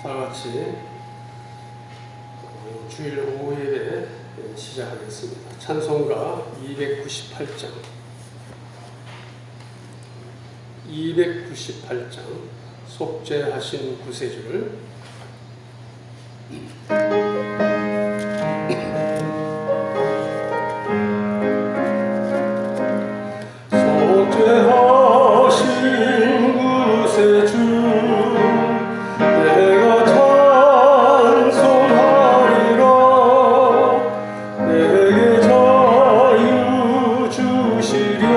같이 주일 오후 예배 시작하겠습니다. 찬송가 298장 속죄하신 구세주를 속죄하신 구세주 내가 찬송하리라. 내게 자유 주시려고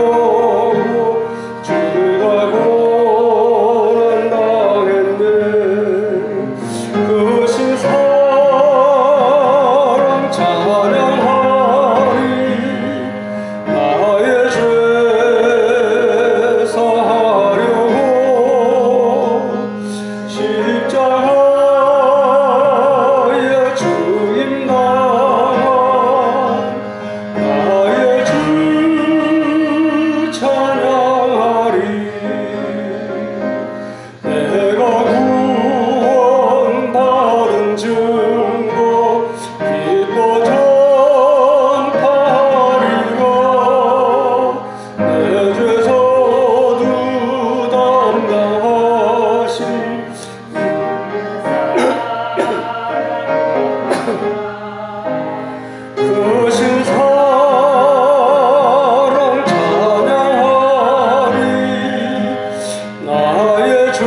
주가 고난당했네. 그 신 사랑 찬양하리. 나의 죄 사하려고 십자가에 죽임 당한 나의 주 찬양하리. 내가 구원받은 증거 기뻐 전파하리라. 내 죄서도 담당하신 그 신 사랑 찬양하리. 나의 죄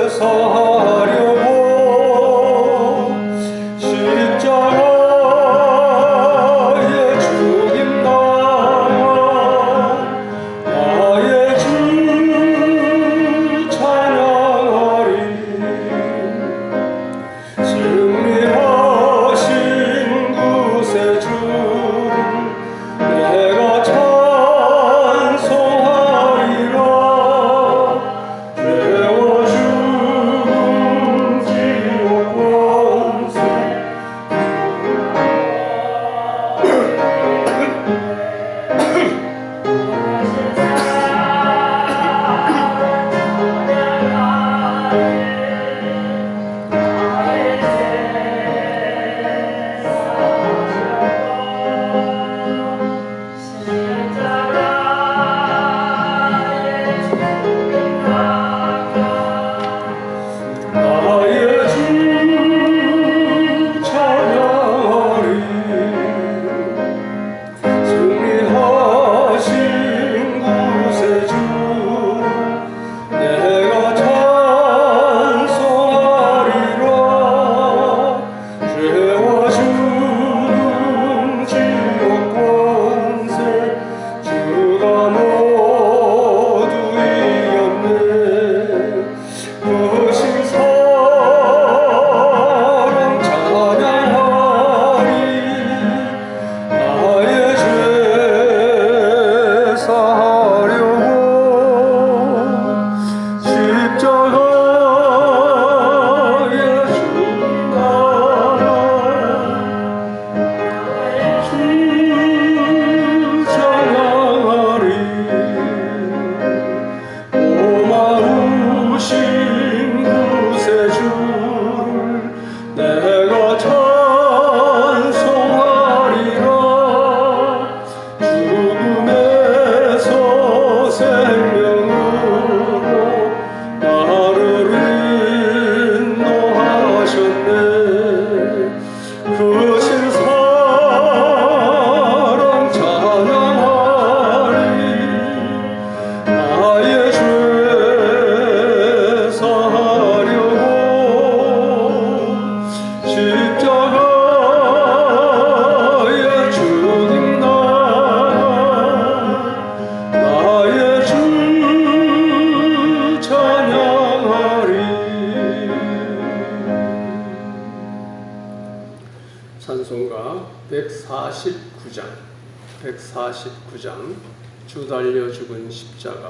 사하려고 십자가에 죽임 당한 나의 주 찬양하리. 승리하신 구세주를 내가 찬송하리라. 죄와 죽음 지옥 권세 나의 주 찬양하리. 승리하신 구세주를 내가 찬송하리라. 죄와 죽음 지옥 권세 주가 모두 이겼네. 그 신 사랑 찬양하리. 나의 죄 사하려고 십자가에 죽임 당한 주 찬양하리. 고마우신 구세주를 내가 찬송하리라. 죽음에서 생명으로 나를 인도하셨네. 그 신 사랑 찬양하리. 나의 죄 사하려고 십자가에 죽임 당한 나의 주 찬양하리. 찬송가 149장 주 달려 죽은 십자가.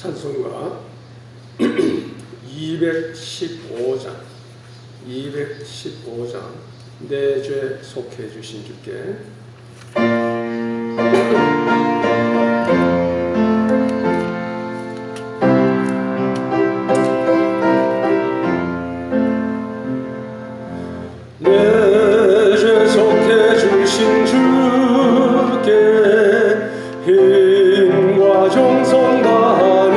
찬송가 215장 내 죄 속해 주신 주께 내 죄 속해 주신 주께 힘과 정성 다하니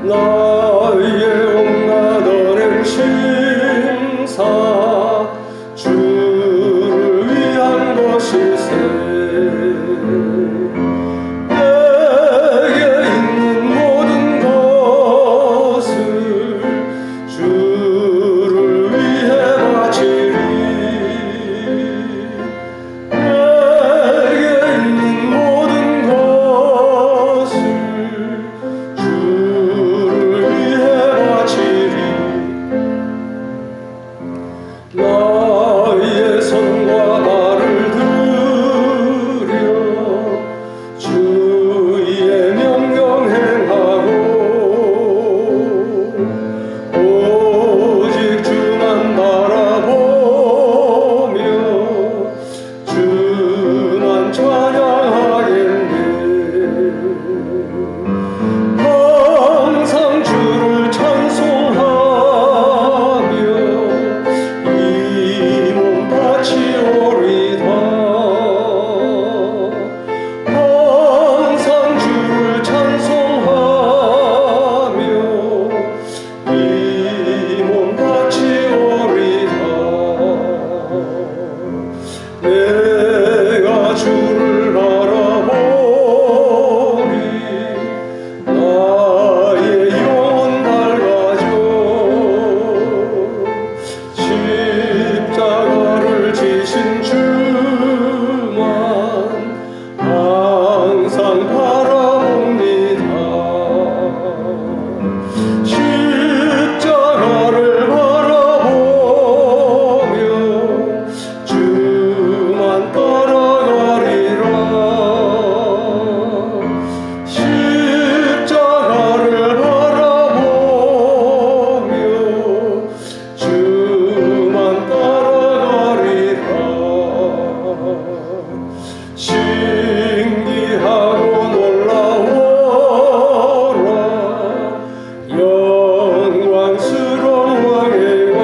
나의 온갖 언행 심사 주를 위한 것일세 내게 있는 모든 것을 주를 위해 바치리 내게 있는 모든 것을 주를 위해 바치리 나의 손과 발을 들여 주의 명령 행하고 오직 주만 바라보며 주만 찬양하겠네 항상 주를 찬송하며 이 몸 바치오리다 항상 주를 찬송하며 이 몸 바치오리다 내가 주를 알아보니 나의 영혼 밝아져 십자가를 지신 주만 항상 바라봅니다 십자가를 바라보며 주만 따라가리라 십자가를 바라보며 주만 따라가리라 신기하고 놀라워라 영광스러운 왕의 왕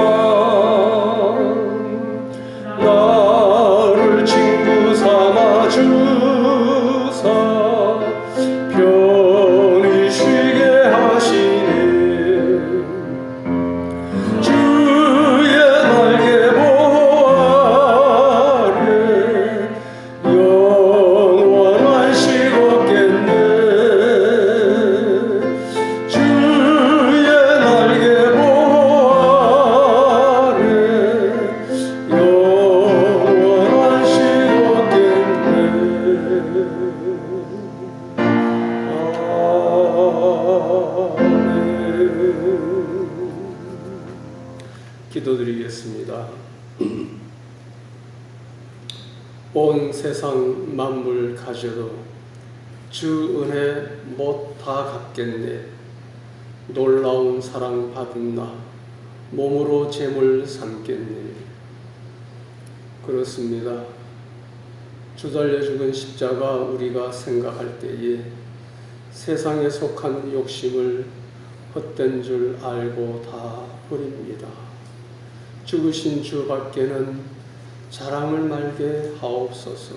나를 친구 삼아 주사 편히 쉬게 하시네 주의 날개 보호 아래 영원한 식 없겠네 주의 날개 보호 아래 영원한 식 없겠네 기도드리겠습니다. 온 세상 만물 가져도 주 은혜 못 다 갚겠네 놀라운 사랑 받은 나 몸으로 제물 삼겠네 그렇습니다. 주 달려 죽은 십자가 우리가 생각할 때에 세상에 속한 욕심을 헛된 줄 알고 다 버립니다. 죽으신 주밖에는 자랑을 말게 하옵소서.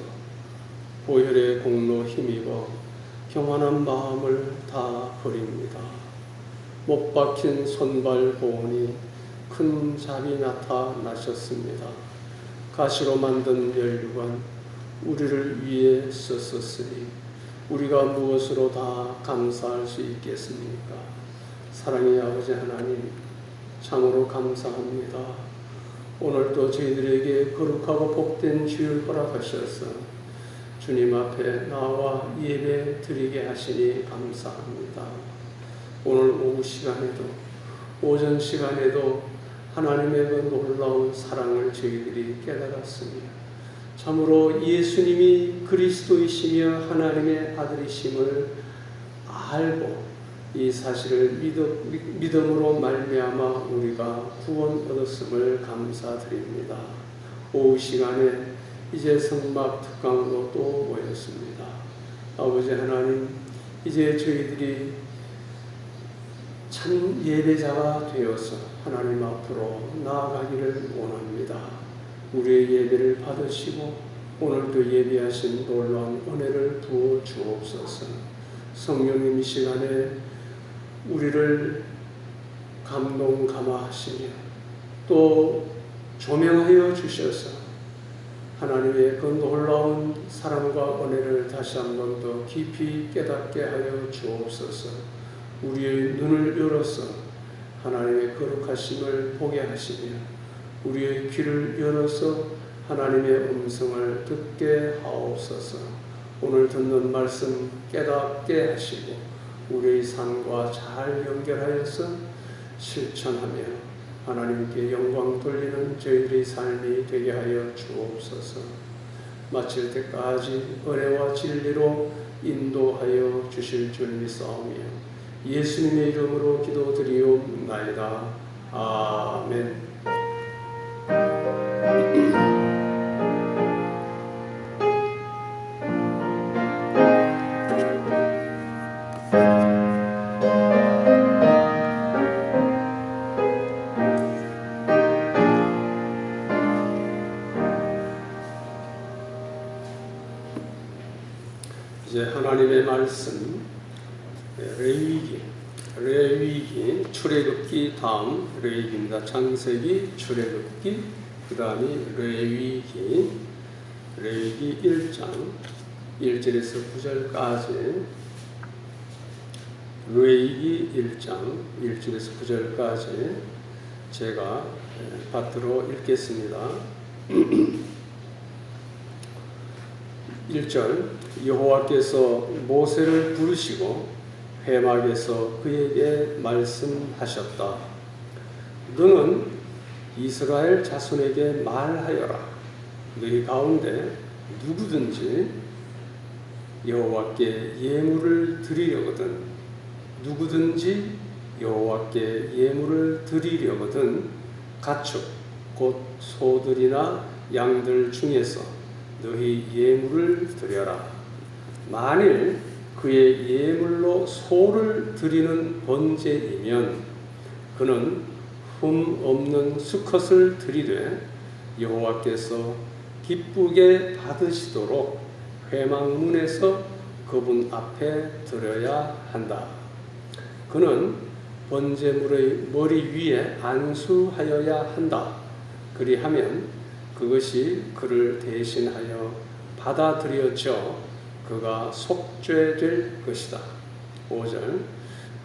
보혈의 공로 힘입어 교만한 마음을 다 버립니다. 못 박힌 손발 보니 큰 잡이 나타나셨습니다. 가시로 만든 멸류관 우리를 위해 썼으니 우리가 무엇으로 다 감사할 수 있겠습니까? 사랑의 아버지 하나님 참으로 감사합니다. 오늘도 저희들에게 거룩하고 복된 주일 허락하셔서 주님 앞에 나와 예배 드리게 하시니 감사합니다. 오늘 오후 시간에도 오전 시간에도 하나님의 그 놀라운 사랑을 저희들이 깨달았습니다. 참으로 예수님이 그리스도이시며 하나님의 아들이심을 알고 이 사실을 믿음으로 말미암아 우리가 구원 얻었음을 감사드립니다. 오후 시간에 이제 성막 특강으로 또 모였습니다. 아버지 하나님, 이제 저희들이 참 예배자가 되어서 하나님 앞으로 나아가기를 원합니다. 우리의 예배를 받으시고 오늘도 예배하신 놀라운 은혜를 부어 주옵소서. 성령님 이 시간에 우리를 감동감화하시며 또 조명하여 주셔서 하나님의 그 놀라운 사랑과 은혜를 다시 한 번 더 깊이 깨닫게 하여 주옵소서. 우리의 눈을 열어서 하나님의 거룩하심을 보게 하시며 우리의 귀를 열어서 하나님의 음성을 듣게 하옵소서. 오늘 듣는 말씀 깨닫게 하시고 우리의 삶과 잘 연결하여서 실천하며 하나님께 영광 돌리는 저희들의 삶이 되게 하여 주옵소서. 마칠 때까지 은혜와 진리로 인도하여 주실 줄 믿사오며 예수님의 이름으로 기도드리옵나이다. 아멘. 이제 하나님의 말씀 레위기 출애굽기 다음 레위기입니다. 창세기, 출애굽기, 그 다음이 레위기 1장 1절에서 9절까지 레위기 1장 1절에서 9절까지 제가 받들어 읽겠습니다. 1절 여호와께서 모세를 부르시고 회막에서 그에게 말씀하셨다. 너는 이스라엘 자손에게 말하여라. 너희 가운데 누구든지 여호와께 예물을 드리려거든 누구든지 여호와께 예물을 드리려거든 가축 곧 소들이나 양들 중에서 너희 예물을 드려라. 만일 그의 예물로 소를 드리는 번제이면 그는 흠 없는 수컷을 드리되 여호와께서 기쁘게 받으시도록 회막문에서 그분 앞에 드려야 한다. 그는 번제물의 머리 위에 안수하여야 한다. 그리하면 그것이 그를 대신하여 받아들여져 그가 속죄될 것이다. 5절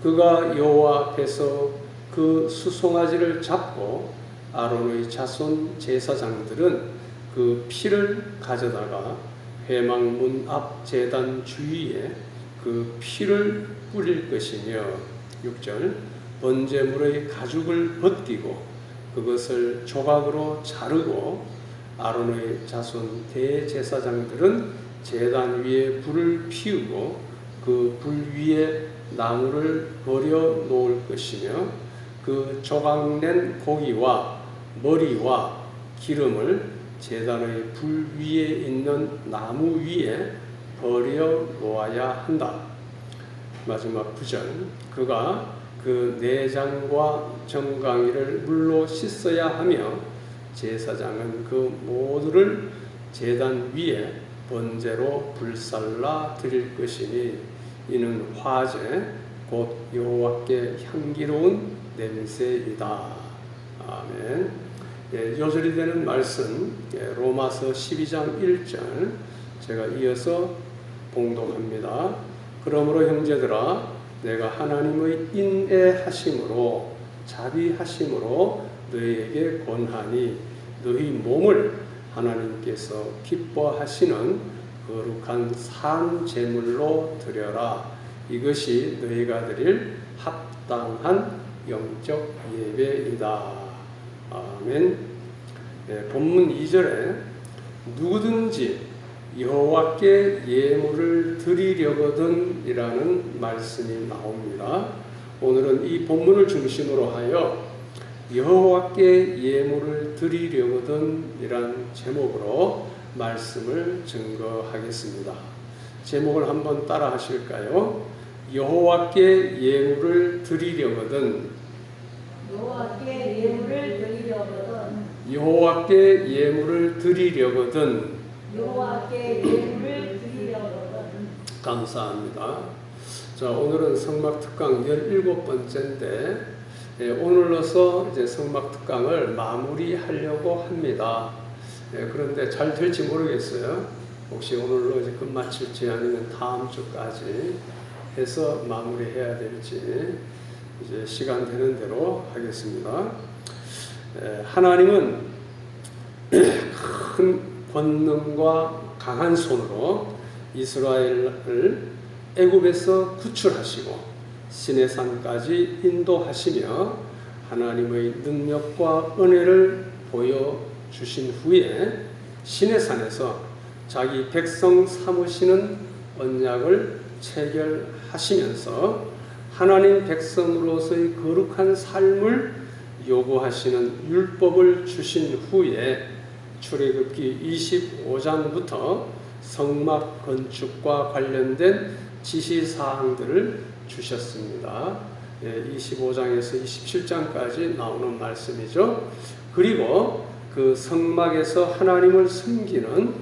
그가 여호와 앞에서 그 수송아지를 잡고 아론의 자손 제사장들은 그 피를 가져다가 회막문 앞 제단 주위에 그 피를 뿌릴 것이며 6절 번제물의 가죽을 벗기고 그것을 조각으로 자르고 아론의 자손 대제사장들은 제단 위에 불을 피우고 그 불 위에 나무를 버려 놓을 것이며 그 조각낸 고기와 머리와 기름을 제단의 불 위에 있는 나무 위에 버려 놓아야 한다. 마지막 9절 그가 그 내장과 정강이를 물로 씻어야 하며 제사장은 그 모두를 제단 위에 번제로 불살라 드릴 것이니 이는 화제 곧 여호와께 향기로운 냄새이다. 아멘. 요절이 되는 말씀 로마서 12장 1절 제가 이어서 봉독합니다. 그러므로 형제들아 내가 하나님의 인애하심으로 자비하심으로 너희에게 권하니 너희 몸을 하나님께서 기뻐하시는 거룩한 산 제물로 드려라. 이것이 너희가 드릴 합당한 영적 예배이다. 아멘. 본문 2절에 누구든지 여호와께 예물을 드리려거든 이라는 말씀이 나옵니다. 오늘은 이 본문을 중심으로 하여 여호와께 예물을 드리려거든 이란 제목으로 말씀을 증거하겠습니다. 제목을 한번 따라 하실까요? 여호와께 예물을 드리려거든, 여호와께 예물을 드리려거든, 여호와께 예물을 드리려거든. 여호와께 예물을 드리려거든. 감사합니다. 자, 오늘은 성막 특강 17번째인데 오늘로서 이제 성막 특강을 마무리하려고 합니다. 그런데 잘 될지 모르겠어요. 혹시 오늘로 이제 끝마칠지 아니면 다음 주까지 해서 마무리해야 될지 이제 시간 되는 대로 하겠습니다. 하나님은 큰 권능과 강한 손으로 이스라엘을 애굽에서 구출하시고 시내산까지 인도하시며 하나님의 능력과 은혜를 보여주신 후에 시내산에서 자기 백성 삼으시는 언약을 체결하시면서 하나님 백성으로서의 거룩한 삶을 요구하시는 율법을 주신 후에 출애굽기 25장부터 성막 건축과 관련된 지시사항들을 주셨습니다. 25장에서 27장까지 나오는 말씀이죠. 그리고 그 성막에서 하나님을 섬기는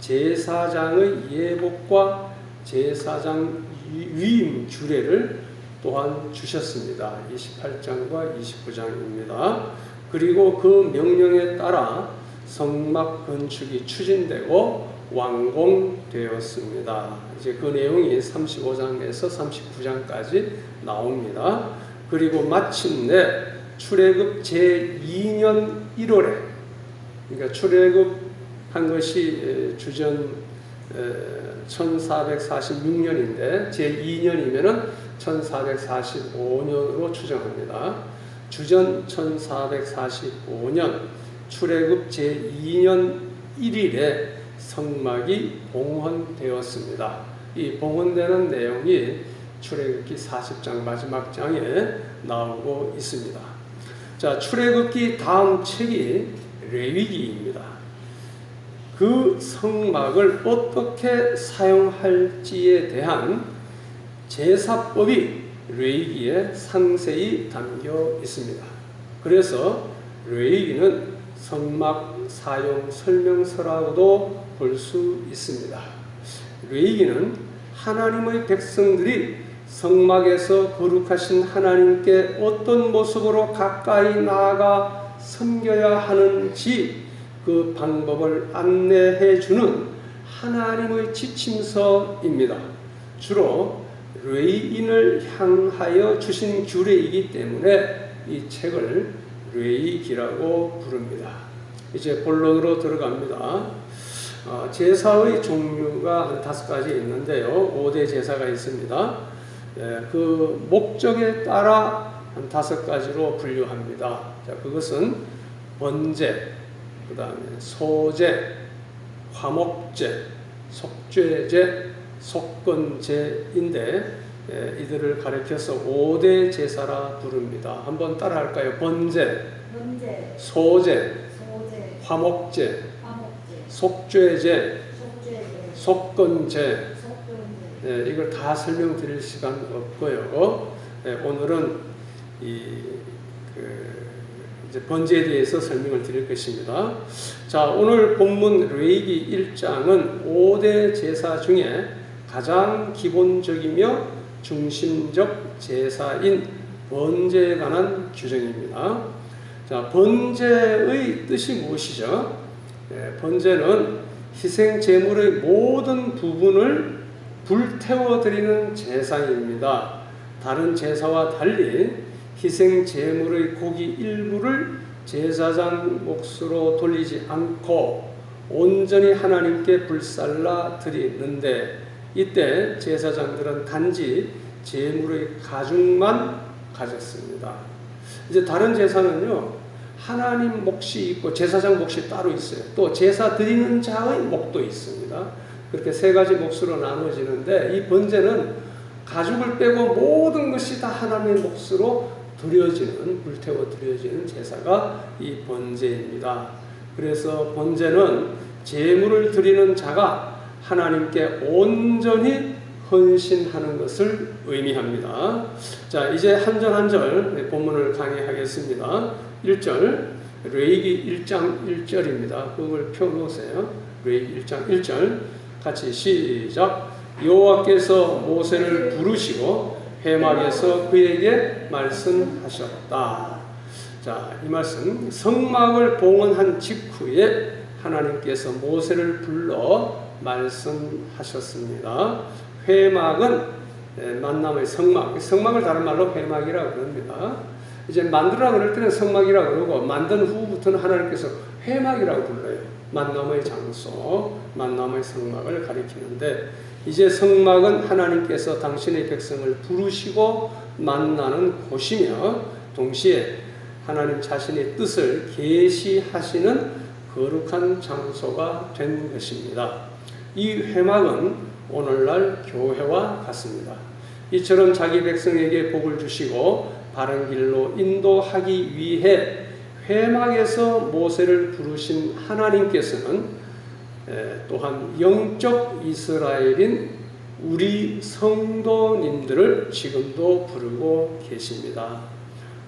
제사장의 예복과 제사장 위임 규례를 또한 주셨습니다. 28장과 29장입니다. 그리고 그 명령에 따라 성막 건축이 추진되고 완공되었습니다. 이제 그 내용이 35장에서 39장까지 나옵니다. 그리고 마침내 출애굽 제2년 1월에, 그러니까 출애굽한 것이 주전 1446년인데 제2년이면은 1445년으로 추정합니다. 주전 1445년 출애굽 제2년 1일에 성막이 봉헌되었습니다. 이 봉헌되는 내용이 출애굽기 40장 마지막 장에 나오고 있습니다. 자, 출애굽기 다음 책이 레위기입니다. 그 성막을 어떻게 사용할지에 대한 제사법이 레위기에 상세히 담겨 있습니다. 그래서 레위기는 성막 사용 설명서라고도 볼 수 있습니다. 레위기는 하나님의 백성들이 성막에서 거룩하신 하나님께 어떤 모습으로 가까이 나아가 섬겨야 하는지 그 방법을 안내해 주는 하나님의 지침서입니다. 주로 레위인을 향하여 주신 규례이기 때문에 이 책을 레위기라고 부릅니다. 이제 본론으로 들어갑니다. 제사의 종류가 한 5가지 있는데요. 5대 제사가 있습니다. 그 목적에 따라 한 5가지로 분류합니다. 자, 그것은 번제, 그 다음에 소제, 화목제, 속죄제, 속건제인데 이들을 가리켜서 5대 제사라 부릅니다. 한번 따라할까요? 번제, 소제, 화목제, 속죄제, 속건제. 이걸 다 설명드릴 시간 없고요. 오늘은 이제 번제에 대해서 설명을 드릴 것입니다. 자, 오늘 본문 레위기 1장은 5대 제사 중에 가장 기본적이며 중심적 제사인 번제에 관한 규정입니다. 자, 번제의 뜻이 무엇이죠? 번제는 희생 제물의 모든 부분을 불태워 드리는 제사입니다. 다른 제사와 달리 희생 제물의 고기 일부를 제사장 몫으로 돌리지 않고 온전히 하나님께 불살라 드리는데, 이때 제사장들은 단지 제물의 가죽만 가졌습니다. 이제 다른 제사는요, 하나님 몫이 있고 제사장 몫이 따로 있어요. 또 제사 드리는 자의 몫도 있습니다. 그렇게 세 가지 몫으로 나눠지는데 이 번제는 가죽을 빼고 모든 것이 다 하나님의 몫으로 드려지는, 불태워 드려지는 제사가 이 번제입니다. 그래서 번제는 제물을 드리는 자가 하나님께 온전히 헌신하는 것을 의미합니다. 자, 이제 한 절 한 절 본문을 강의하겠습니다. 1절, 레위기 1장 1절입니다. 그걸 펴놓으세요. 레위기 1장 1절 같이 시작. 여호와께서 모세를 부르시고 회막에서 그에게 말씀하셨다. 자, 이 말씀, 성막을 봉헌한 직후에 하나님께서 모세를 불러 말씀하셨습니다. 회막은 만남의 성막을 다른 말로 회막이라고 그럽니다. 이제 만들라 그럴 때는 성막이라고 그러고 만든 후부터는 하나님께서 회막이라고 불러요. 만남의 장소, 만남의 성막을 가리키는데 이제 성막은 하나님께서 당신의 백성을 부르시고 만나는 곳이며 동시에 하나님 자신의 뜻을 계시하시는 거룩한 장소가 된 것입니다. 이 회막은 오늘날 교회와 같습니다. 이처럼 자기 백성에게 복을 주시고 바른 길로 인도하기 위해 회막에서 모세를 부르신 하나님께서는 또한 영적 이스라엘인 우리 성도님들을 지금도 부르고 계십니다.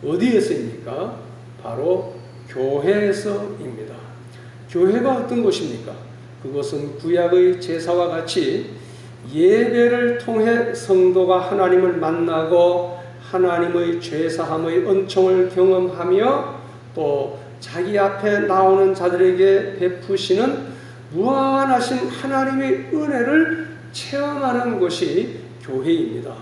어디에서입니까? 바로 교회에서입니다. 교회가 어떤 곳입니까? 그것은 구약의 제사와 같이 예배를 통해 성도가 하나님을 만나고 하나님의 죄사함의 은총을 경험하며 또 자기 앞에 나오는 자들에게 베푸시는 무한하신 하나님의 은혜를 체험하는 것이 교회입니다.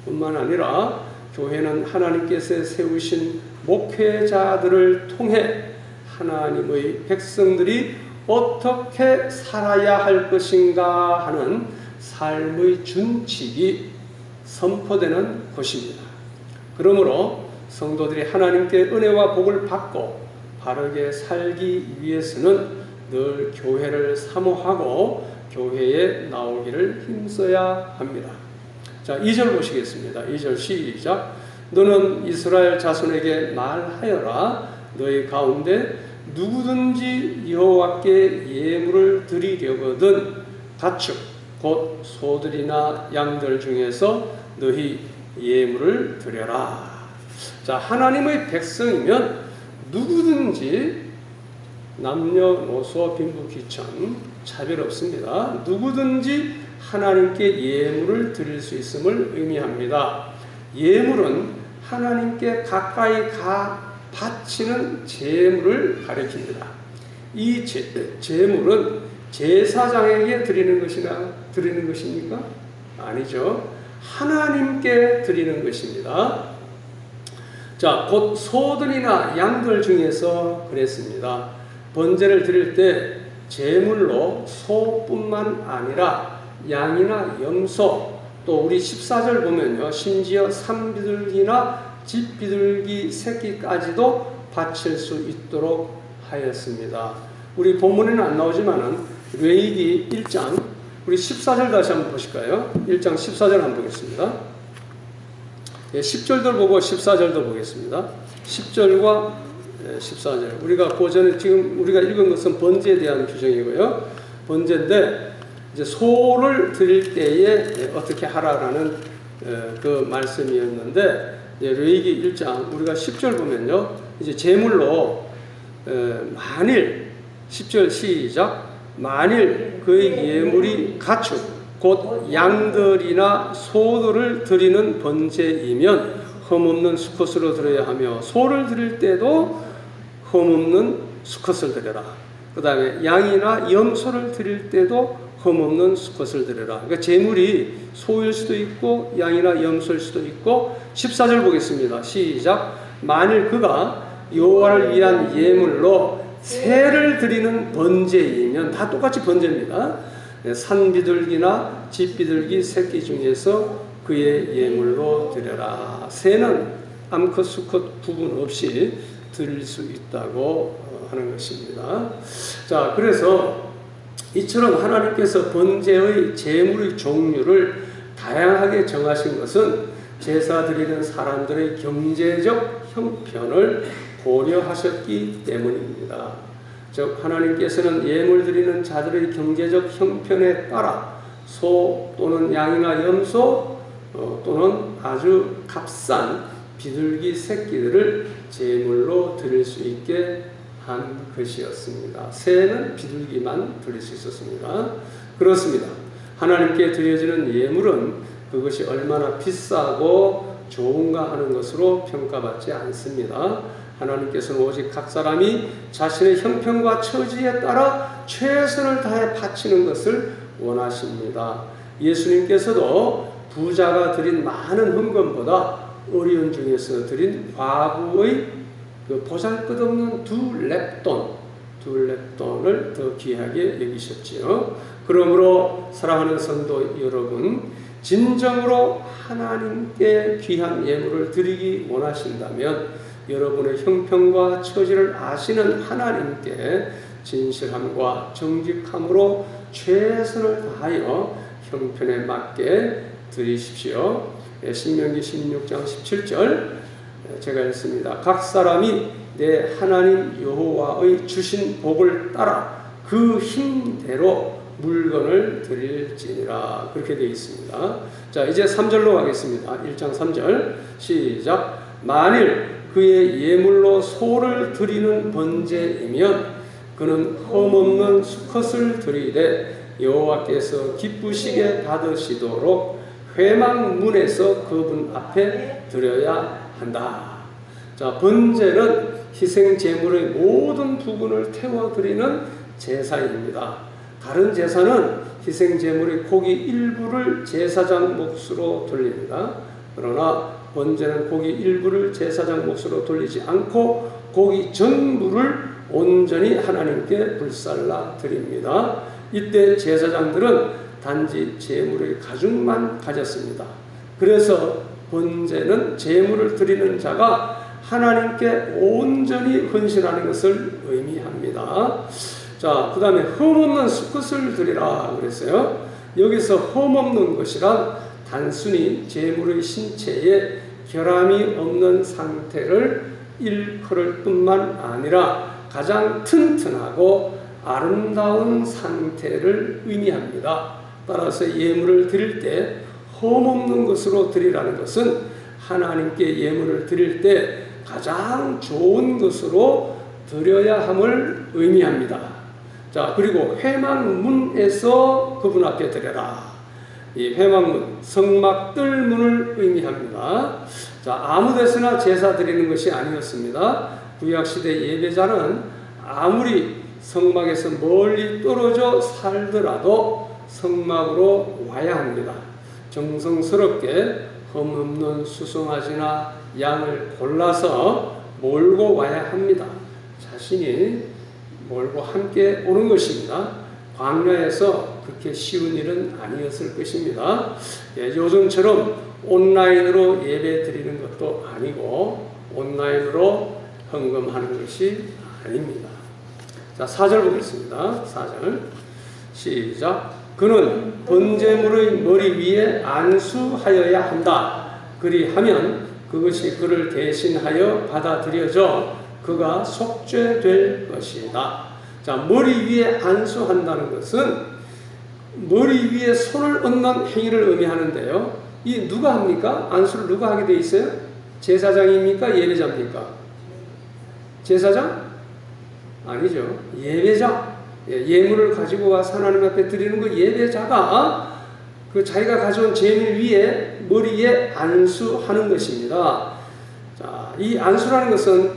뿐만 아니라 교회는 하나님께서 세우신 목회자들을 통해 하나님의 백성들이 어떻게 살아야 할 것인가 하는 삶의 준칙이 선포되는 곳입니다. 그러므로 성도들이 하나님께 은혜와 복을 받고 바르게 살기 위해서는 늘 교회를 사모하고 교회에 나오기를 힘써야 합니다. 자, 2절 보시겠습니다. 2절 시작. 너는 이스라엘 자손에게 말하여라. 너희 가운데 누구든지 여호와께 예물을 드리려거든 가축 곧 소들이나 양들 중에서 너희 예물을 드려라. 자, 하나님의 백성이면 누구든지 남녀노소 빈부귀천 차별 없습니다. 누구든지 하나님께 예물을 드릴 수 있음을 의미합니다. 예물은 하나님께 가까이 바치는 제물을 가리킵니다. 이 제물은 제사장에게 드리는 것입니까? 아니죠. 하나님께 드리는 것입니다. 자, 곧 소들이나 양들 중에서 그랬습니다. 번제를 드릴 때 제물로 소뿐만 아니라 양이나 염소, 또 우리 14절 보면요, 심지어 산비둘기나 집비둘기 새끼까지도 바칠 수 있도록 하였습니다. 우리 본문에는 안 나오지만은 레위기 1장 우리 14절 다시 한번 보실까요? 1장 14절 한번 보겠습니다. 10절도 보고 14절도 보겠습니다. 10절과 14절. 우리가 고전에 지금 우리가 읽은 것은 번제에 대한 규정이고요. 번제인데 이제 소를 드릴 때에 어떻게 하라라는 그 말씀이었는데 레위기 1장 우리가 10절 보면요. 이제 제물로 만일 10절 시작. 만일 그의 예물이 가축 곧 양들이나 소들을 드리는 번제이면 흠없는 수컷으로 드려야 하며 소를 드릴 때도 흠없는 수컷을 드려라. 그 다음에 양이나 염소를 드릴 때도 흠없는 수컷을 드려라. 그러니까 제물이 소일 수도 있고 양이나 염소일 수도 있고 14절 보겠습니다. 시작. 만일 그가 여호와를 위한 예물로 새를 드리는 번제이면 다 똑같이 번제입니다. 산비둘기나 집비둘기 새끼 중에서 그의 예물로 드려라. 새는 암컷 수컷 구분 없이 드릴 수 있다고 하는 것입니다. 자, 그래서 이처럼 하나님께서 번제의 제물의 종류를 다양하게 정하신 것은 제사 드리는 사람들의 경제적 형편을 고려하셨기 때문입니다. 즉 하나님께서는 예물 드리는 자들의 경제적 형편에 따라 소 또는 양이나 염소 또는 아주 값싼 비둘기 새끼들을 제물로 드릴 수 있게 한 것이었습니다. 새는 비둘기만 드릴 수 있었습니다. 그렇습니다. 하나님께 드려지는 예물은 그것이 얼마나 비싸고 좋은가 하는 것으로 평가받지 않습니다. 하나님께서는 오직 각 사람이 자신의 형편과 처지에 따라 최선을 다해 바치는 것을 원하십니다. 예수님께서도 부자가 드린 많은 헌금보다 어려운 중에서 드린 과부의 그 보잘것없는 두 렙돈을 더 귀하게 여기셨지요. 그러므로 사랑하는 성도 여러분, 진정으로 하나님께 귀한 예물을 드리기 원하신다면 여러분의 형편과 처지를 아시는 하나님께 진실함과 정직함으로 최선을 다하여 형편에 맞게 드리십시오. 신명기 16장 17절 제가 읽습니다. 각 사람이 내 하나님 여호와의 주신 복을 따라 그 힘대로 물건을 드릴지니라. 그렇게 되어 있습니다. 자, 이제 3절로 가겠습니다. 1장 3절 시작. 만일 그의 예물로 소를 드리는 번제이면 그는 흠없는 수컷을 드리되 여호와께서 기쁘시게 받으시도록 회막문에서 그분 앞에 드려야 한다. 자, 번제는 희생 제물의 모든 부분을 태워드리는 제사입니다. 다른 제사는 희생 제물의 고기 일부를 제사장 몫으로 돌립니다. 그러나 번제는 고기 일부를 제사장 몫으로 돌리지 않고 고기 전부를 온전히 하나님께 불살라 드립니다. 이때 제사장들은 단지 제물의 가죽만 가졌습니다. 그래서 번제는 제물을 드리는 자가 하나님께 온전히 헌신하는 것을 의미합니다. 자, 그 다음에 흠없는 수컷을 드리라 그랬어요. 여기서 흠없는 것이란 단순히 제물의 신체에 결함이 없는 상태를 일컬을 뿐만 아니라 가장 튼튼하고 아름다운 상태를 의미합니다. 따라서 예물을 드릴 때 흠없는 것으로 드리라는 것은 하나님께 예물을 드릴 때 가장 좋은 것으로 드려야 함을 의미합니다. 자, 그리고 회막문에서 그분 앞에 드려라. 이 회막문, 성막뜰문을 의미합니다. 자, 아무 데서나 제사 드리는 것이 아니었습니다. 구약시대 예배자는 아무리 성막에서 멀리 떨어져 살더라도 성막으로 와야 합니다. 정성스럽게 흠없는 수송아지나 양을 골라서 몰고 와야 합니다. 자신이 몰고 함께 오는 것입니다. 광야에서 그렇게 쉬운 일은 아니었을 것입니다. 요즘처럼 온라인으로 예배 드리는 것도 아니고 온라인으로 헌금하는 것이 아닙니다. 자, 4절 보겠습니다. 4절 시작. 그는 번제물의 머리 위에 안수하여야 한다. 그리하면 그것이 그를 대신하여 받아들여져 그가 속죄될 것이다. 자, 머리 위에 안수한다는 것은 머리 위에 손을 얹는 행위를 의미하는데요. 이 누가 합니까? 안수를 누가 하게 돼 있어요? 제사장입니까? 예배자입니까? 제사장? 아니죠. 예배자. 예물을 가지고 와서 하나님 앞에 드리는 그 예배자가 그 자기가 가져온 제물 위에 머리에 안수하는 것입니다. 자, 이 안수라는 것은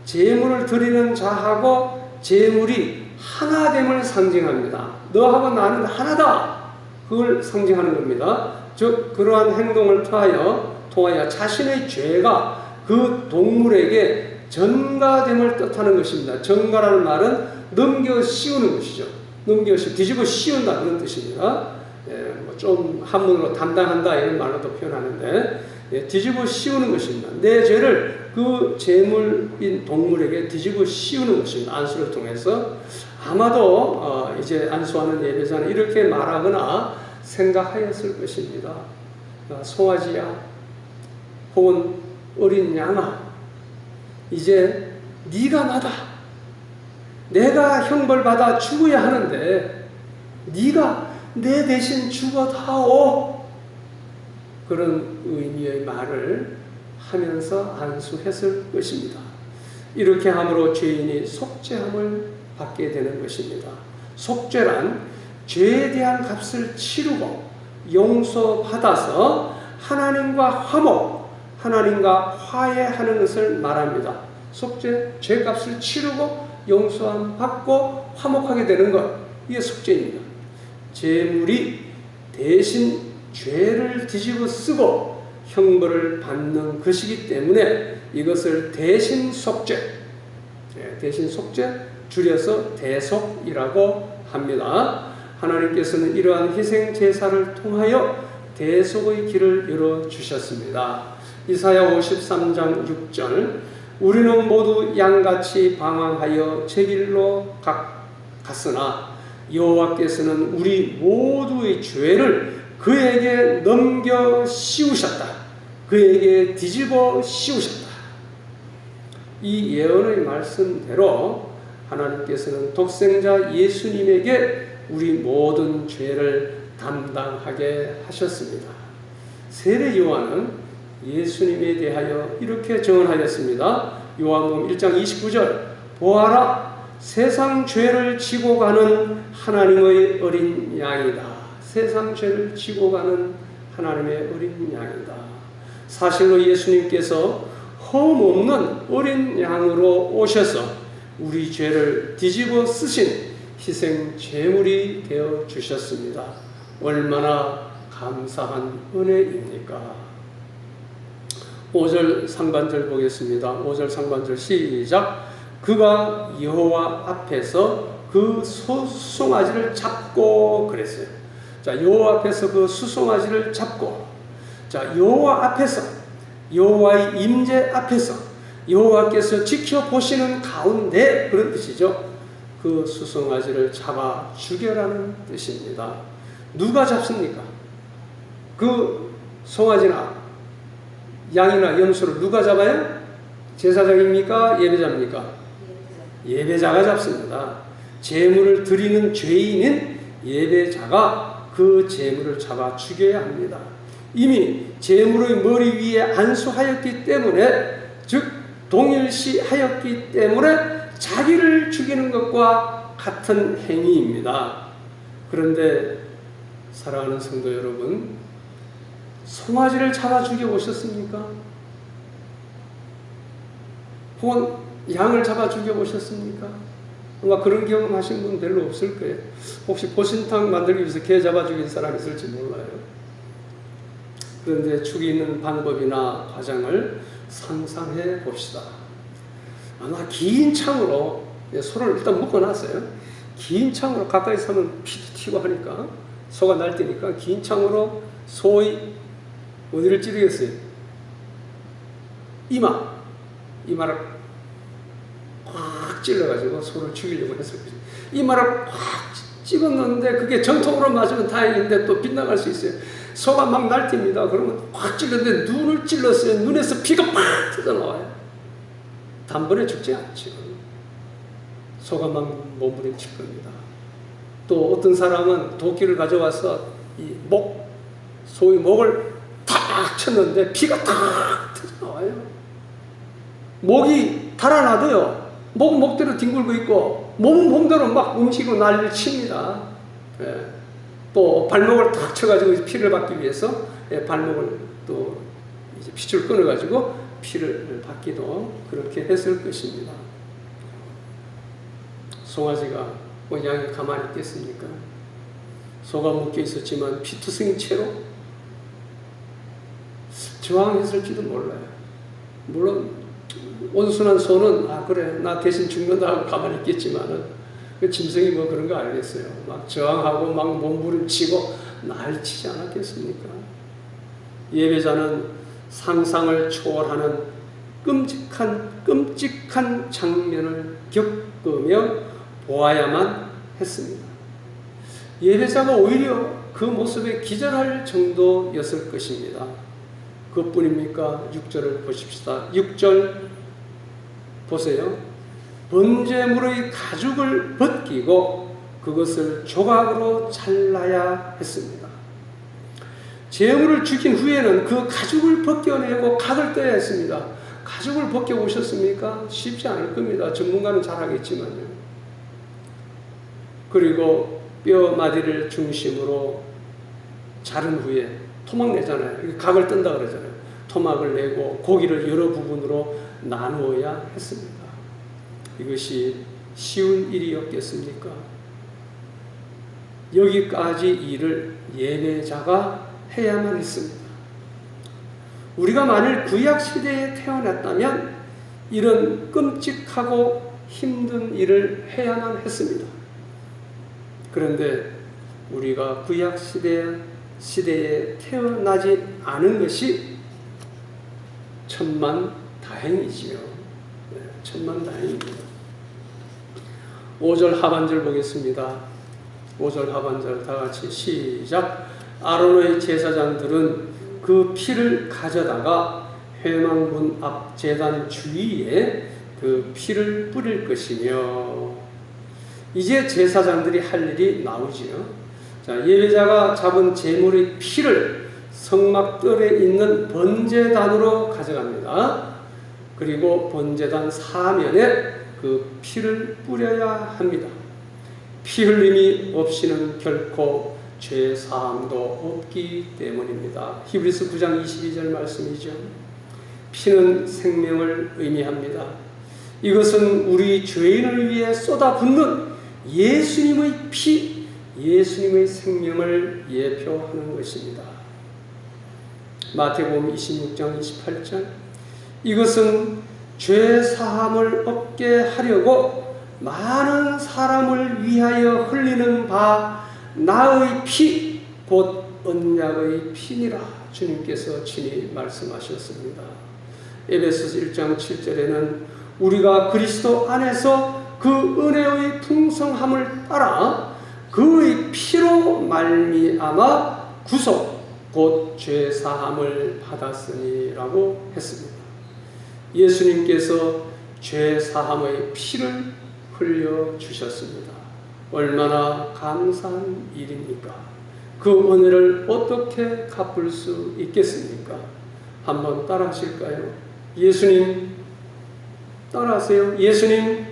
제물을 드리는 자하고 제물이 하나됨을 상징합니다. 너하고 나는 하나다. 그걸 상징하는 겁니다. 즉 그러한 행동을 통하여 자신의 죄가 그 동물에게 전가됨을 뜻하는 것입니다. 전가라는 말은 넘겨 씌우는 것이죠. 뒤집어 씌운다 그런 뜻입니다. 좀 한문으로 담당한다 이런 말로도 표현하는데 뒤집어 씌우는 것입니다. 내 죄를 그 제물인 동물에게 뒤집어 씌우는 것입니다. 안수를 통해서 아마도 이제 안수하는 예배자는 이렇게 말하거나 생각하였을 것입니다. 송아지야, 혹은 어린 양아, 이제 네가 나다. 내가 형벌받아 죽어야 하는데 네가 내 대신 죽어다오. 그런 의미의 말을 하면서 안수했을 것입니다. 이렇게 함으로 죄인이 속죄함을 받게 되는 것입니다. 속죄란 죄에 대한 값을 치르고 용서받아서 하나님과 화목, 하나님과 화해하는 것을 말합니다. 속죄, 죄값을 치르고 용서함 받고 화목하게 되는 것, 이게 속죄입니다. 제물이 대신 죄를 뒤집어 쓰고 형벌을 받는 것이기 때문에 이것을 대신 속죄, 대신 속죄, 줄여서 대속이라고 합니다. 하나님께서는 이러한 희생 제사를 통하여 대속의 길을 열어주셨습니다. 이사야 53장 6절, 우리는 모두 양같이 방황하여 제 길로 갔으나 여호와께서는 우리 모두의 죄를 그에게 넘겨 씌우셨다. 그에게 뒤집어 씌우셨다. 이 예언의 말씀대로 하나님께서는 독생자 예수님에게 우리 모든 죄를 담당하게 하셨습니다. 세례 요한은 예수님에 대하여 이렇게 증언하였습니다. 요한복음 1장 29절, 보아라, 세상 죄를 지고 가는 하나님의 어린 양이다. 세상 죄를 지고 가는 하나님의 어린 양이다. 사실로 예수님께서 흠없는 어린 양으로 오셔서 우리 죄를 뒤집어 쓰신 희생 제물이 되어 주셨습니다. 얼마나 감사한 은혜입니까? 5절 상반절 보겠습니다. 5절 상반절 시작. 그가 여호와 앞에서 그 수송아지를 잡고 그랬어요. 자, 여호와 앞에서 그 수송아지를 잡고, 자, 여호와 앞에서, 여호와의 임재 앞에서 여호와께서 지켜보시는 가운데, 그런 뜻이죠. 그 수송아지를 잡아 죽여라는 뜻입니다. 누가 잡습니까? 그 송아지나 양이나 염소를 누가 잡아요? 제사장입니까? 예배자입니까? 예배자가 잡습니다. 제물을 드리는 죄인인 예배자가 그 제물을 잡아 죽여야 합니다. 이미 제물의 머리 위에 안수하였기 때문에, 즉 동일시하였기 때문에 자기를 죽이는 것과 같은 행위입니다. 그런데 사랑하는 성도 여러분, 송아지를 잡아 죽여보셨습니까? 혹은 양을 잡아 죽여보셨습니까? 아마 그런 경험 하신 분 별로 없을 거예요. 혹시 보신탕 만들기 위해서 개 잡아 죽인 사람 있을지 몰라요. 그런데 죽이는 방법이나 과정을 상상해 봅시다. 아마 긴 창으로, 소를 일단 묶어놨어요. 긴 창으로, 가까이서 하면 피도 튀고 하니까, 소가 날뛰니까 긴 창으로 소의 어디를 찌르겠어요? 이마를 꽉 찔러가지고 소를 죽이려고 했을 거죠. 이마를 꽉 찍었는데 그게 정통으로 맞으면 다행인데 또 빗나갈 수 있어요. 소가 막 날뜁니다. 그러면 꽉 찔렀는데 눈을 찔렀어요. 눈에서 피가 팍 터져나와요. 단번에 죽지 않죠. 소가 막 몸부림칠 겁니다. 또 어떤 사람은 도끼를 가져와서 이 소의 목을 탁 쳤는데 피가 탁 터져나와요. 목이 달아나도요, 목은 목대로 뒹굴고 있고 몸은 몸대로 막 움직이고 난리를 칩니다. 예. 또 발목을 탁 쳐가지고 피를 받기 위해서 발목을 또 이제 핏줄 끊어가지고 피를 받기도 그렇게 했을 것입니다. 송아지가 양이 가만히 있겠습니까? 소가 묶여 있었지만 피투성인 채로 저항했을지도 몰라요. 물론 온순한 소는 그래 나 대신 죽는다 하고 가만히 있겠지만은 그 짐승이 뭐 그런 거 알겠어요. 막 저항하고 막 몸부림치고 난리치지 않았겠습니까? 예배자는 상상을 초월하는 끔찍한 장면을 겪으며 보아야만 했습니다. 예배자가 오히려 그 모습에 기절할 정도였을 것입니다. 그뿐입니까? 6절을 보십시다. 6절 보세요. 번제물의 가죽을 벗기고 그것을 조각으로 잘라야 했습니다. 제물을 죽인 후에는 그 가죽을 벗겨내고 각을 떼야 했습니다. 가죽을 벗겨보셨습니까? 쉽지 않을 겁니다. 전문가는 잘 하겠지만요. 그리고 뼈 마디를 중심으로 자른 후에 토막 내잖아요. 각을 뜬다 그러잖아요. 토막을 내고 고기를 여러 부분으로 나누어야 했습니다. 이것이 쉬운 일이었겠습니까? 여기까지 일을 예배자가 해야만 했습니다. 우리가 만일 구약시대에 태어났다면 이런 끔찍하고 힘든 일을 해야만 했습니다. 그런데 우리가 구약시대에 태어나지 않은 것이 천만 다행이지요. 천만 다행입니다. 5절 하반절 보겠습니다. 5절 하반절 다 같이 시작. 아론의 제사장들은 그 피를 가져다가 회막문 앞 제단 주위에 그 피를 뿌릴 것이며, 이제 제사장들이 할 일이 나오지요. 자, 예배자가 잡은 제물의 피를 성막뜰에 있는 번제단으로 가져갑니다. 그리고 번제단 사면에 그 피를 뿌려야 합니다. 피 흘림이 없이는 결코 죄 사함도 없기 때문입니다. 히브리서 9장 22절 말씀이죠. 피는 생명을 의미합니다. 이것은 우리 죄인을 위해 쏟아붓는 예수님의 피, 예수님의 생명을 예표하는 것입니다. 마태복음 26장 28절, 이것은 죄 사함을 얻게 하려고 많은 사람을 위하여 흘리는 바 나의 피, 곧 언약의 피니라 주님께서 친히 말씀하셨습니다. 에베소서 1장 7절에는 우리가 그리스도 안에서 그 은혜의 풍성함을 따라 그의 피로 말미암아 구속, 곧 죄 사함을 받았으니라고 했습니다. 예수님께서 죄 사함의 피를 흘려 주셨습니다. 얼마나 감사한 일입니까? 그 은혜를 어떻게 갚을 수 있겠습니까? 한번 따라 하실까요? 예수님, 따라하세요. 예수님,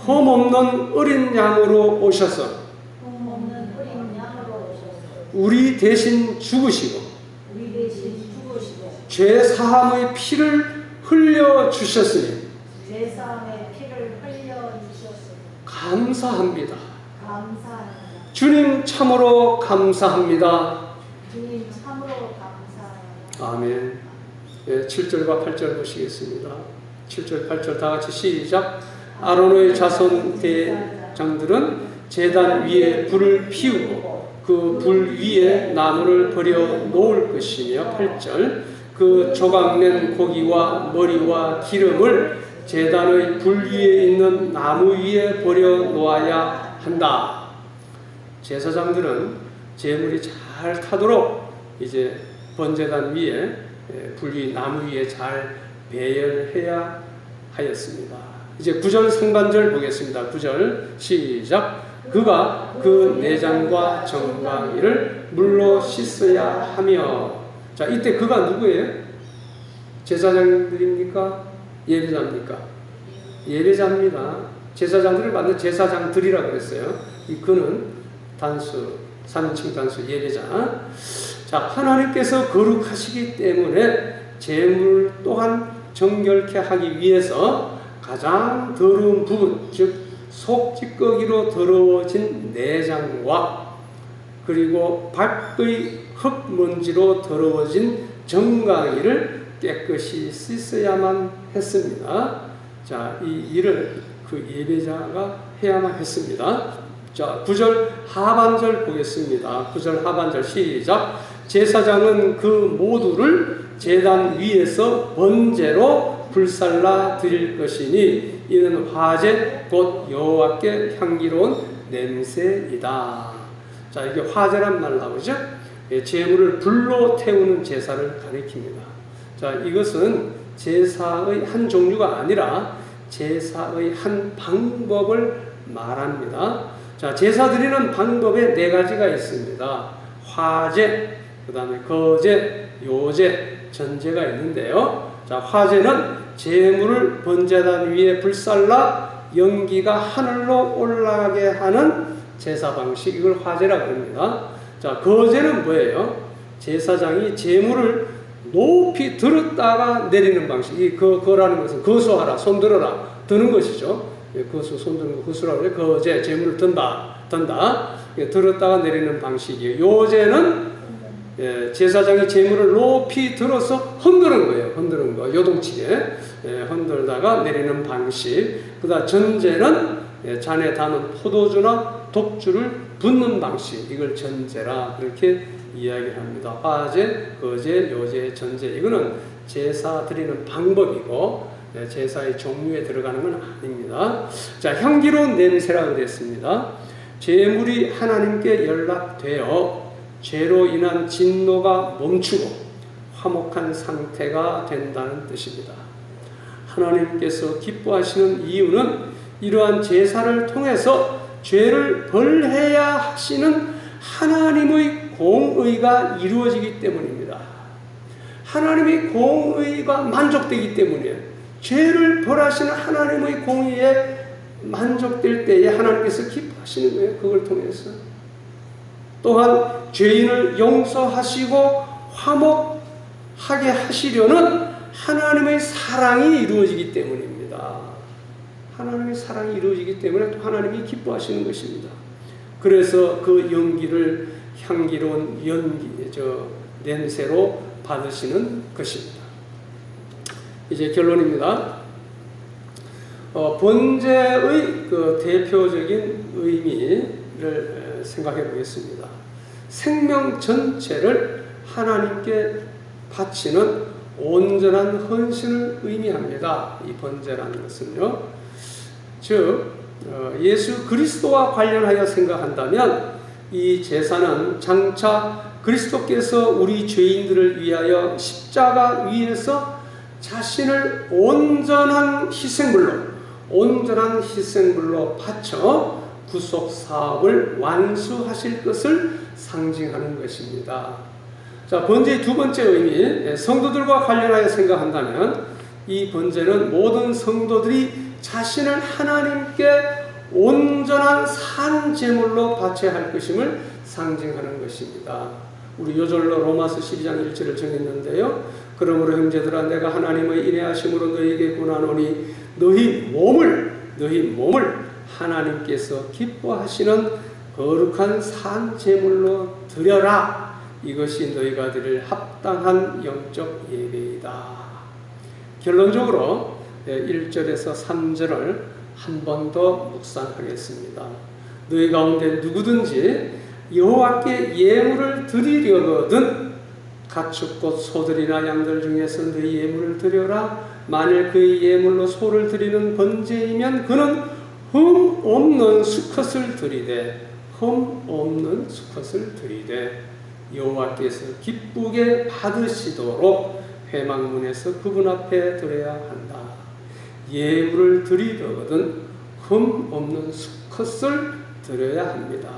흠없는 어린 양으로 오셔서 우리 대신 죽으시고 죄 사함의 피를 흘려 주셨으니 감사합니다. 주님 참으로 감사합니다. 아멘. 네, 7절과 8절 보시겠습니다. 7절 8절 다 같이 시작. 아론의 자손 대장들은 제단 위에 불을 피우고 그 불 위에 나무를 버려 놓을 것이며, 8절 그 조각낸 고기와 머리와 기름을 제단의 불 위에 있는 나무 위에 버려 놓아야 한다. 제사장들은 제물이 잘 타도록 이제 번제단 위에 불 위 나무 위에 잘 배열해야 하였습니다. 이제 9절 상반절 보겠습니다. 9절 시작. 그가 그 내장과 정강이를 물로 씻어야 하며. 자, 이때 그가 누구예요? 제사장들입니까? 예배자입니까? 예배자입니다. 제사장들을 만든 제사장들이라고 그랬어요. 이 그는 단수, 3인칭 단수 예배자. 자, 하나님께서 거룩하시기 때문에 제물 또한 정결케 하기 위해서 가장 더러운 부분, 즉 속찌꺼기로 더러워진 내장과 그리고 밖의 흙먼지로 더러워진 정강이를 깨끗이 씻어야만 했습니다. 자, 이 일을 그 예배자가 해야만 했습니다. 자, 9절 하반절 보겠습니다. 9절 하반절 시작. 제사장은 그 모두를 제단 위에서 번제로 불살라 드릴 것이니 이는 화제 곧 여호와께 향기로운 냄새이다. 자, 이게 화제란 말 나오죠? 제물을 불로 태우는 제사를 가리킵니다. 자, 이것은 제사의 한 종류가 아니라 제사의 한 방법을 말합니다. 자, 제사 드리는 방법에 4가지가 있습니다. 화제, 그 다음에 거제, 요제, 전제가 있는데요. 자, 화제는 제물을 번제단 위에 불살라 연기가 하늘로 올라가게 하는 제사 방식, 이걸 화제라고 합니다. 자, 거제는 뭐예요? 제사장이 제물을 높이 들었다가 내리는 방식. 이 거라는 것은 거수하라, 손들어라, 드는 것이죠. 거수, 손드는 거 거수라고 해요. 거제, 제물을 든다. 들었다가 내리는 방식이에요. 요제는 제사장이 제물을 높이 들어서 흔드는 거예요. 흔드는 거, 요동치게 흔들다가 내리는 방식. 그다음 전제는 잔에 담은 포도주나 독주를 붓는 방식, 이걸 전제라 그렇게 이야기를 합니다. 화제, 거제, 요제, 전제, 이거는 제사 드리는 방법이고 제사의 종류에 들어가는 건 아닙니다. 자, 향기로운 냄새라고 그랬습니다. 제물이 하나님께 연락되어 죄로 인한 진노가 멈추고 화목한 상태가 된다는 뜻입니다. 하나님께서 기뻐하시는 이유는 이러한 제사를 통해서 죄를 벌해야 하시는 하나님의 공의가 이루어지기 때문입니다. 하나님의 공의가 만족되기 때문이에요. 죄를 벌하시는 하나님의 공의에 만족될 때에 하나님께서 기뻐하시는 거예요. 그걸 통해서. 또한 죄인을 용서하시고 화목하게 하시려는 하나님의 사랑이 이루어지기 때문입니다. 하나님의 사랑이 이루어지기 때문에 또 하나님이 기뻐하시는 것입니다. 그래서 그 연기를 향기로운 냄새로 받으시는 것입니다. 이제 결론입니다. 번제의 그 대표적인 의미를 생각해 보겠습니다. 생명 전체를 하나님께 바치는 온전한 헌신을 의미합니다. 이 번제라는 것은요. 즉 예수 그리스도와 관련하여 생각한다면 이 제사는 장차 그리스도께서 우리 죄인들을 위하여 십자가 위에서 자신을 온전한 희생물로 바쳐 구속 사업을 완수하실 것을 상징하는 것입니다. 자, 번제의 두 번째 의미, 성도들과 관련하여 생각한다면 이 번제는 모든 성도들이 자신을 하나님께 온전한 산 제물로 바쳐야 할 것임을 상징하는 것입니다. 우리 요절로 로마서 12장 1절을 정했는데요. 그러므로 형제들아, 내가 하나님의 인애하심으로 너희에게 권하노니 너희 몸을 하나님께서 기뻐하시는 거룩한 산 제물로 드려라. 이것이 너희가 드릴 합당한 영적 예배이다. 결론적으로 1절에서 3절을 한 번 더 묵상하겠습니다. 너희 가운데 누구든지 여호와께 예물을 드리려거든 가축 곧 소들이나 양들 중에서 너희 예물을 드려라. 만일 그의 예물로 소를 드리는 번제이면 그는 흠 없는 수컷을 드리되 여호와께서 기쁘게 받으시도록 회막문에서 그분 앞에 드려야 한다. 예물을 드리려거든 흠 없는 수컷을 드려야 합니다.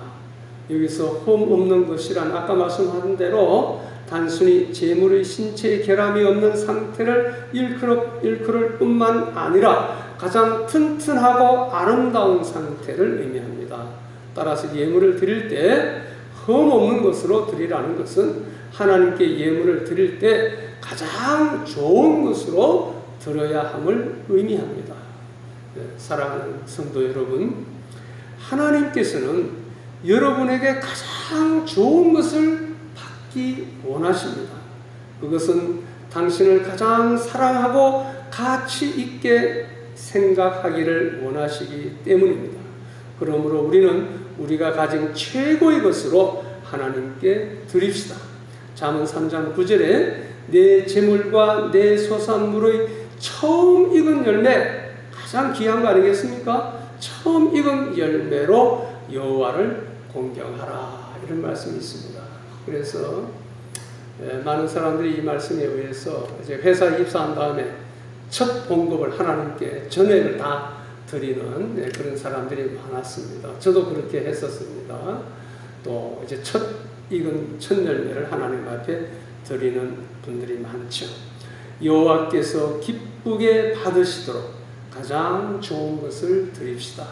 여기서 흠 없는 것이란 아까 말씀한 대로 단순히 제물의 신체에 결함이 없는 상태를 일컬을 뿐만 아니라 가장 튼튼하고 아름다운 상태를 의미합니다. 따라서 예물을 드릴 때 흠 없는 것으로 드리라는 것은 하나님께 예물을 드릴 때 가장 좋은 것으로 드려야 함을 의미합니다. 사랑하는 성도 여러분, 하나님께서는 여러분에게 가장 좋은 것을 받기 원하십니다. 그것은 당신을 가장 사랑하고 가치 있게 생각하기를 원하시기 때문입니다. 그러므로 우리는 우리가 가진 최고의 것으로 하나님께 드립시다. 잠언 3장 9절에 내 재물과 내 소산물의 처음 익은 열매, 가장 귀한 거 아니겠습니까? 처음 익은 열매로 여호와를 공경하라, 이런 말씀이 있습니다. 그래서 많은 사람들이 이 말씀에 의해서 이제 회사 입사한 다음에 첫 봉급을 하나님께 전액을 다 드리는 그런 사람들이 많았습니다. 저도 그렇게 했었습니다. 또 이제 첫 익은 첫 열매를 하나님 앞에 드리는 분들이 많죠. 여호와께서 기쁘게 받으시도록 가장 좋은 것을 드립시다.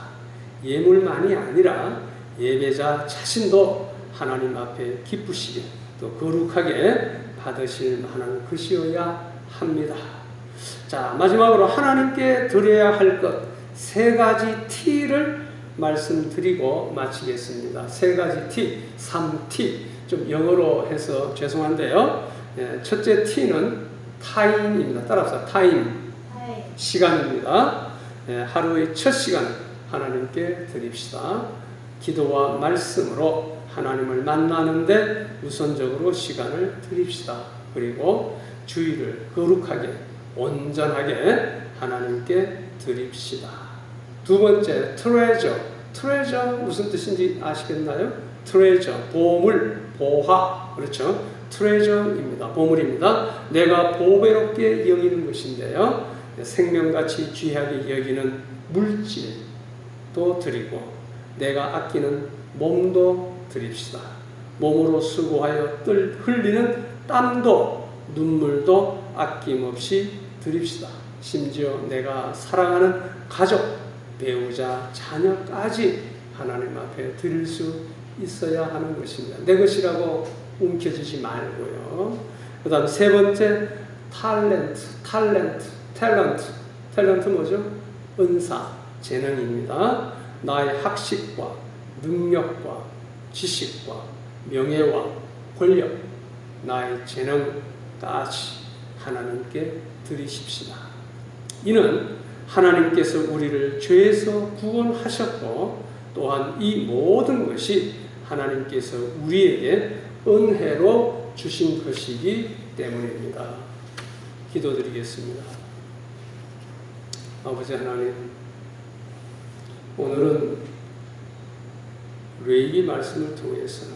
예물만이 아니라 예배자 자신도 하나님 앞에 기쁘시게 또 거룩하게 받으실 만한 것이어야 합니다. 자, 마지막으로 하나님께 드려야 할 것 세 가지 T를 말씀드리고 마치겠습니다. 세 가지 T, 3T, 좀 영어로 해서 죄송한데요. 첫째 T는 타임입니다. 따라서 타임, 시간입니다. 하루의 첫 시간 하나님께 드립시다. 기도와 말씀으로 하나님을 만나는데 우선적으로 시간을 드립시다. 그리고 주의를 거룩하게 온전하게 하나님께 드립시다. 두 번째, treasure 무슨 뜻인지 아시겠나요? treasure, 보물, 보화, 그렇죠? treasure입니다. 보물입니다. 내가 보배롭게 여기는 것인데요. 생명같이 귀하게 여기는 물질도 드리고 내가 아끼는 몸도 드립시다. 몸으로 수고하여 흘리는 땀도 눈물도 아낌없이 드립시다. 심지어 내가 사랑하는 가족, 배우자, 자녀까지 하나님 앞에 드릴 수 있어야 하는 것입니다. 내 것이라고 움켜쥐지 말고요. 그 다음 세 번째, 탤런트 뭐죠? 은사, 재능입니다. 나의 학식과 능력과 지식과 명예와 권력, 나의 재능까지 하나님께 드리십시다. 이는 하나님께서 우리를 죄에서 구원하셨고 또한 이 모든 것이 하나님께서 우리에게 은혜로 주신 것이기 때문입니다. 기도드리겠습니다. 아버지 하나님, 오늘은 레위기 말씀을 통해서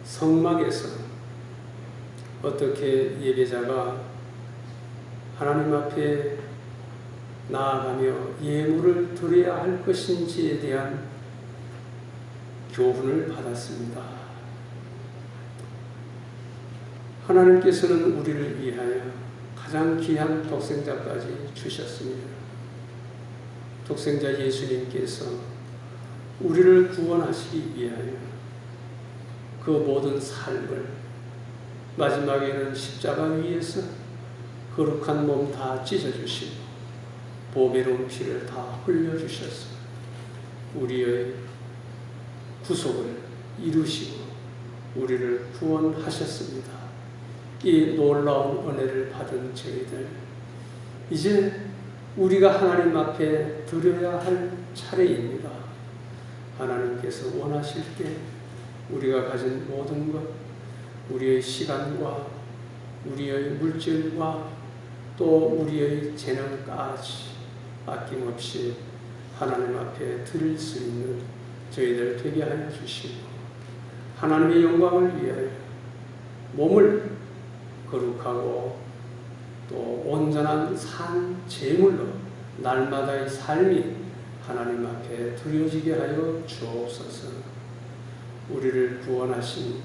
성막에서 어떻게 예배자가 하나님 앞에 나아가며 예물을 드려야 할 것인지에 대한 교훈을 받았습니다. 하나님께서는 우리를 위하여 가장 귀한 독생자까지 주셨습니다. 독생자 예수님께서 우리를 구원하시기 위하여 그 모든 삶을 마지막에는 십자가 위에서 거룩한 몸 다 찢어주시고 보배로운 피를 다 흘려주셔서 우리의 구속을 이루시고 우리를 구원하셨습니다. 이 놀라운 은혜를 받은 저희들, 이제 우리가 하나님 앞에 드려야 할 차례입니다. 하나님께서 원하실 때 우리가 가진 모든 것, 우리의 시간과 우리의 물질과 또 우리의 재능까지 아낌없이 하나님 앞에 드릴 수 있는 저희들 되게 하여 주시고 하나님의 영광을 위하여 몸을 거룩하고 또 온전한 산 제물로 날마다의 삶이 하나님 앞에 드려지게 하여 주옵소서. 우리를 구원하신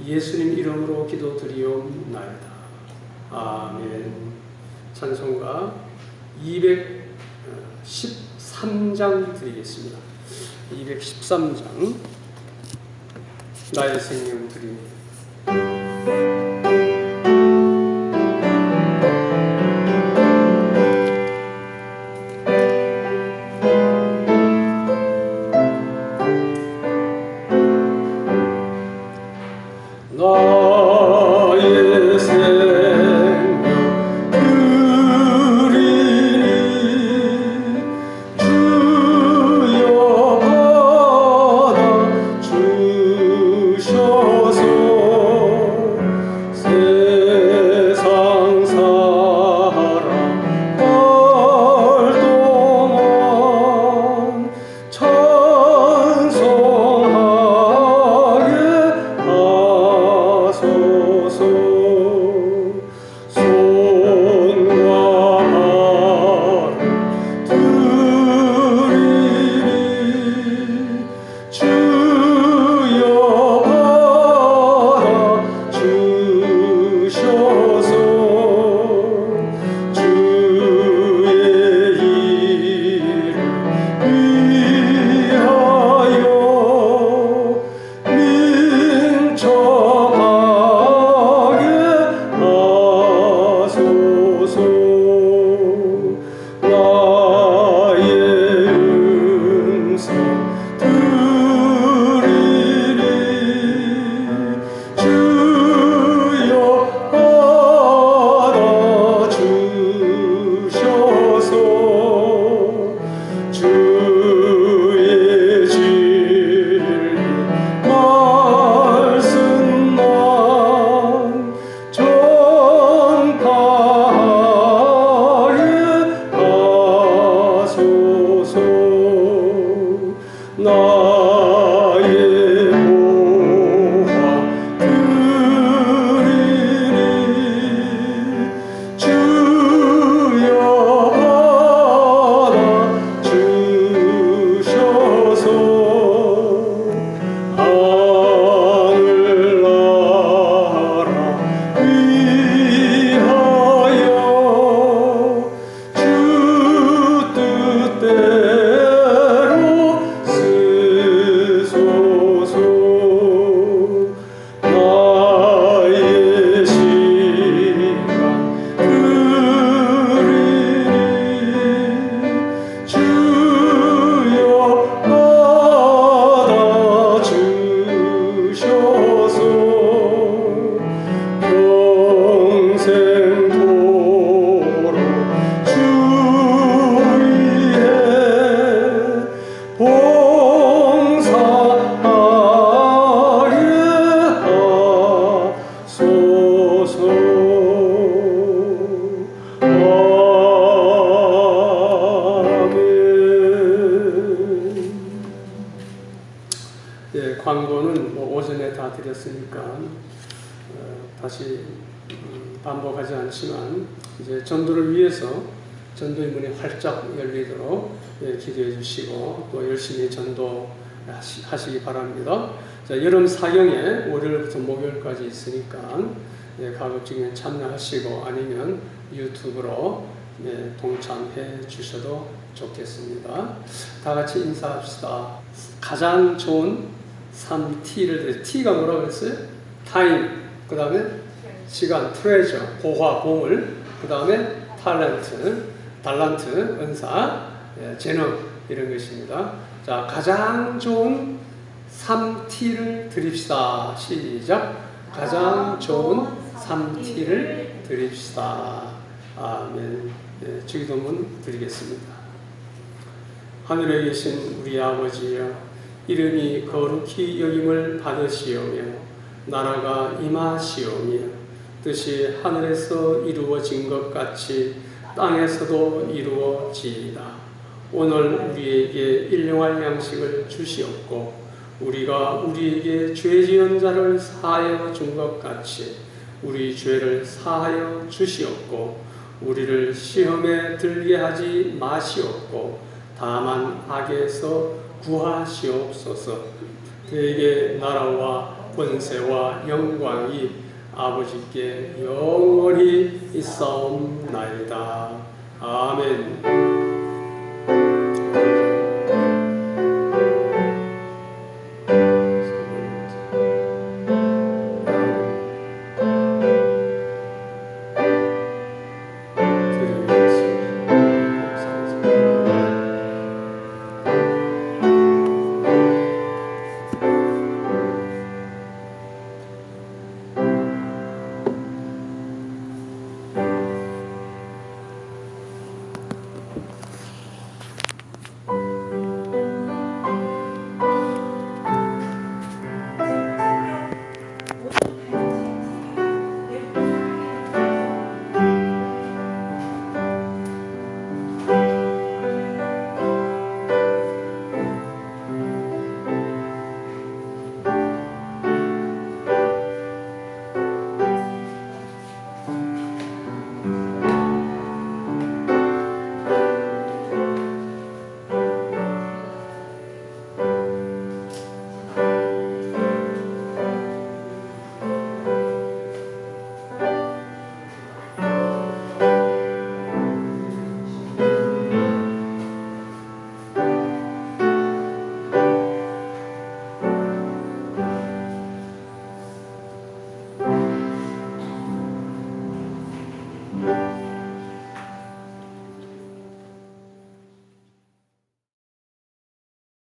예수님 이름으로 기도드리옵나이다. 아멘. 찬송가 213장 드리겠습니다. 213장 나의 생명 드립니다. 나의 생명 드리니 주여 받아 주셔서 세상 처하게 하소서. 나의 음성 들으리니 주여 받아주셔서 주의 진리 말씀만 전파하게 하소서. 나의 보화 드리니 주여 받아주셔서 하늘나라 위하여 주 뜻대로 쓰소서. 나의 시간 드리니 주여 받아주셔서 평생도록 주 위에 봉사하게 하소서. 아멘. 예, 광고는 뭐 오전에 다 드렸으니까 다시 반복하지 않지만 이제 전도를 위해서 전도의 문이 활짝 열리도록 기도해 주시고 또 열심히 전도하시기 바랍니다. 자, 여름 사경에 월요일부터 목요일까지 있으니까 가급적이면 참여하시고 아니면 유튜브로 동참해 주셔도 좋겠습니다. 다 같이 인사합시다. 가장 좋은 3T를 T가 뭐라고 했어요? 타임, 그 다음에 시간, 트레저, 보화, 보물, 그 다음에 달란트, 은사, 재능 이런 것입니다. 자, 가장 좋은 3T를 드립시다. 시작. 가장 좋은 3T를 드립시다. 아멘. 주기도문 드리겠습니다. 하늘에 계신 우리 아버지여, 이름이 거룩히 여김을 받으시오며 나라가 임하시오며 뜻이 하늘에서 이루어진 것 같이 땅에서도 이루어지이다. 오늘 우리에게 일용할 양식을 주시옵고 우리가 우리에게 죄 지은 자를 사하여 준 것 같이 우리 죄를 사하여 주시옵고 우리를 시험에 들게 하지 마시옵고 다만 악에서 구하시옵소서. 대개 나라와 권세와 영광이 아버지께 영원히 있사옵나이다. 아멘.